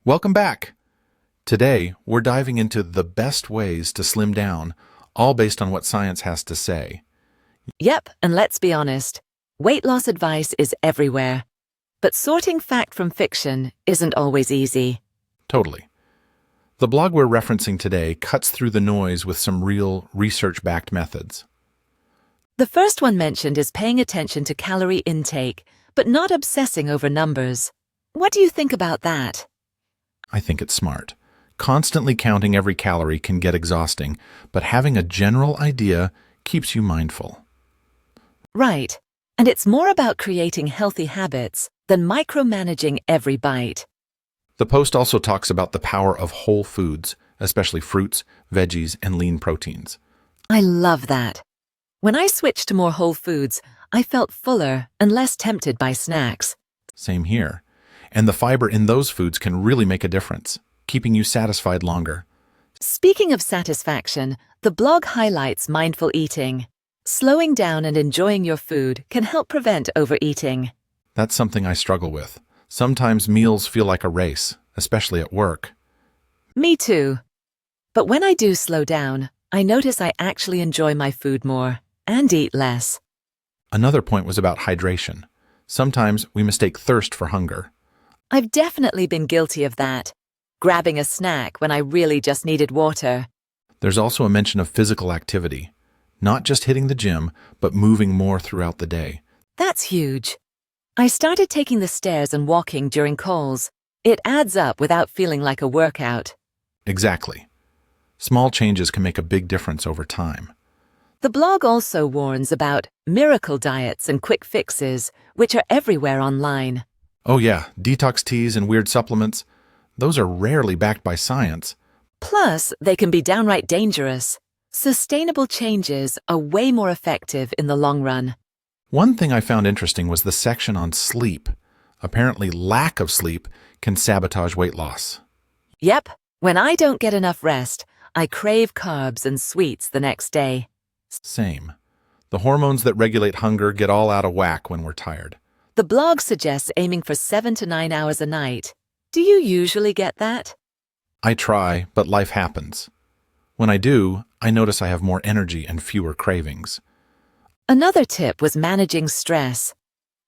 Welcome back. Today, we're diving into the best ways to slim down, all based on what science has to say. Yep, and let's be honest, weight loss advice is everywhere. But sorting fact from fiction isn't always easy. Totally. The blog we're referencing today cuts through the noise with some real research-backed methods. The first one mentioned is paying attention to calorie intake, but not obsessing over numbers. What do you think about that? I think it's smart. Constantly counting every calorie can get exhausting, but having a general idea keeps you mindful. Right, and it's more about creating healthy habits than micromanaging every bite. The post also talks about the power of whole foods, especially fruits, veggies, and lean proteins. I love that. When I switched to more whole foods, I felt fuller and less tempted by snacks. Same here. And the fiber in those foods can really make a difference, keeping you satisfied longer. Speaking of satisfaction, the blog highlights mindful eating. Slowing down and enjoying your food can help prevent overeating. That's something I struggle with. Sometimes meals feel like a race, especially at work. Me too. But when I do slow down, I notice I actually enjoy my food more and eat less. Another point was about hydration. Sometimes we mistake thirst for hunger. I've definitely been guilty of that, grabbing a snack when I really just needed water. There's also a mention of physical activity, not just hitting the gym, but moving more throughout the day. That's huge. I started taking the stairs and walking during calls. It adds up without feeling like a workout. Exactly. Small changes can make a big difference over time. The blog also warns about miracle diets and quick fixes, which are everywhere online. Oh yeah, detox teas and weird supplements. Those are rarely backed by science. Plus, they can be downright dangerous. Sustainable changes are way more effective in the long run. One thing I found interesting was the section on sleep. Apparently, lack of sleep can sabotage weight loss. Yep, when I don't get enough rest, I crave carbs and sweets the next day. Same. The hormones that regulate hunger get all out of whack when we're tired. The blog suggests aiming for 7 to 9 hours a night. Do you usually get that? I try, but life happens. When I do, I notice I have more energy and fewer cravings. Another tip was managing stress.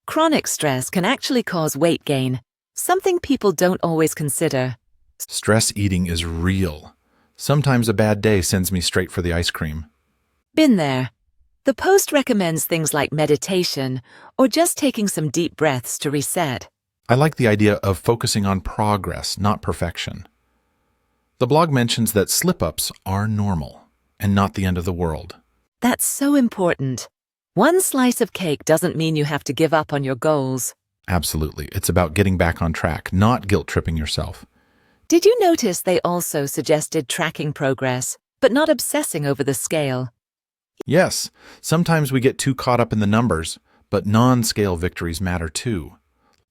Chronic stress can actually cause weight gain, something people don't always consider. Stress eating is real. Sometimes a bad day sends me straight for the ice cream. Been there. The post recommends things like meditation or just taking some deep breaths to reset. I like the idea of focusing on progress, not perfection. The blog mentions that slip-ups are normal and not the end of the world. That's so important. One slice of cake doesn't mean you have to give up on your goals. Absolutely. It's about getting back on track, not guilt-tripping yourself. Did you notice they also suggested tracking progress, but not obsessing over the scale? Yes, sometimes we get too caught up in the numbers, but non-scale victories matter too.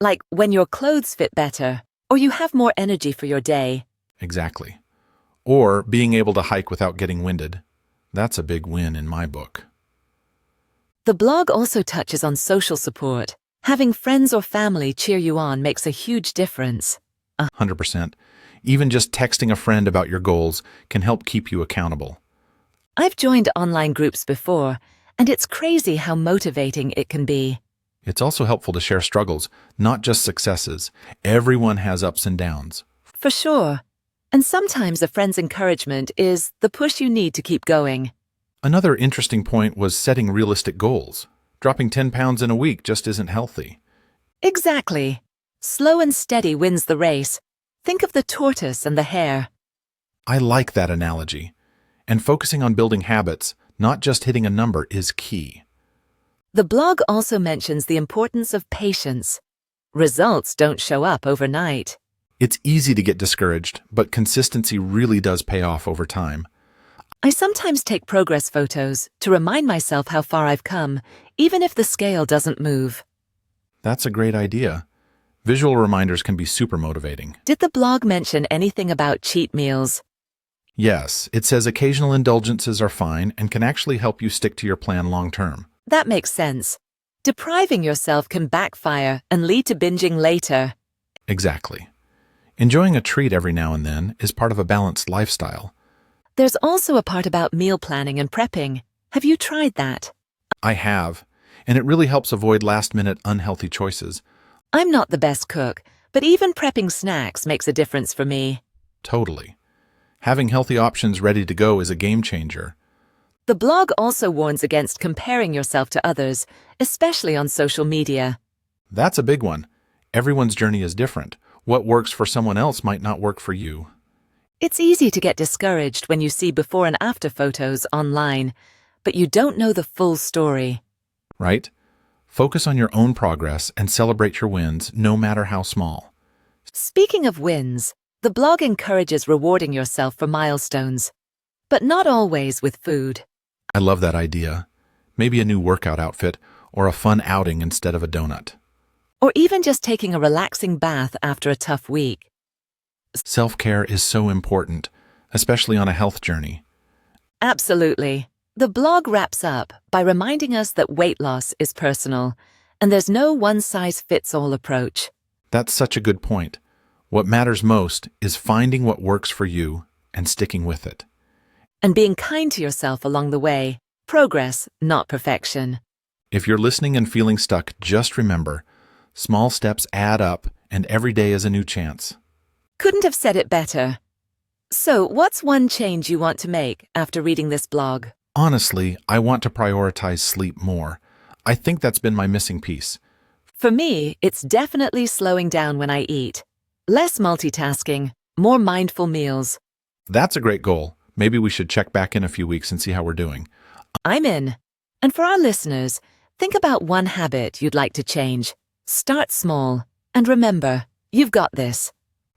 Like when your clothes fit better, or you have more energy for your day. Exactly. Or being able to hike without getting winded. That's a big win in my book. The blog also touches on social support. Having friends or family cheer you on makes a huge difference. 100%. Even just texting a friend about your goals can help keep you accountable. I've joined online groups before, and it's crazy how motivating it can be. It's also helpful to share struggles, not just successes. Everyone has ups and downs. For sure. And sometimes a friend's encouragement is the push you need to keep going. Another interesting point was setting realistic goals. Dropping 10 pounds in a week just isn't healthy. Exactly. Slow and steady wins the race. Think of the tortoise and the hare. I like that analogy. And focusing on building habits, not just hitting a number, is key. The blog also mentions the importance of patience. Results don't show up overnight. It's easy to get discouraged, but consistency really does pay off over time. I sometimes take progress photos to remind myself how far I've come, even if the scale doesn't move. That's a great idea. Visual reminders can be super motivating. Did the blog mention anything about cheat meals? Yes, it says occasional indulgences are fine and can actually help you stick to your plan long term. That makes sense. Depriving yourself can backfire and lead to binging later. Exactly. Enjoying a treat every now and then is part of a balanced lifestyle. There's also a part about meal planning and prepping. Have you tried that? I have, and it really helps avoid last-minute unhealthy choices. I'm not the best cook, but even prepping snacks makes a difference for me. Totally. Having healthy options ready to go is a game changer. The blog also warns against comparing yourself to others, especially on social media. That's a big one. Everyone's journey is different. What works for someone else might not work for you. It's easy to get discouraged when you see before and after photos online, but you don't know the full story. Right? Focus on your own progress and celebrate your wins, no matter how small. Speaking of wins, the blog encourages rewarding yourself for milestones, but not always with food. I love that idea. Maybe a new workout outfit or a fun outing instead of a donut. Or even just taking a relaxing bath after a tough week. Self-care is so important, especially on a health journey. Absolutely. The blog wraps up by reminding us that weight loss is personal, and there's no one-size-fits-all approach. That's such a good point. What matters most is finding what works for you and sticking with it. And being kind to yourself along the way. Progress, not perfection. If you're listening and feeling stuck, just remember, small steps add up and every day is a new chance. Couldn't have said it better. So, what's one change you want to make after reading this blog? Honestly, I want to prioritize sleep more. I think that's been my missing piece. For me, it's definitely slowing down when I eat. Less multitasking, more mindful meals. That's a great goal. Maybe we should check back in a few weeks and see how we're doing. I'm in. And for our listeners, think about one habit you'd like to change. Start small. And remember, you've got this.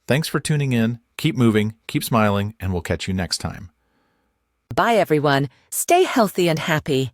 Thanks for tuning in. Keep moving, keep smiling, and we'll catch you next time. Bye, everyone. Stay healthy and happy.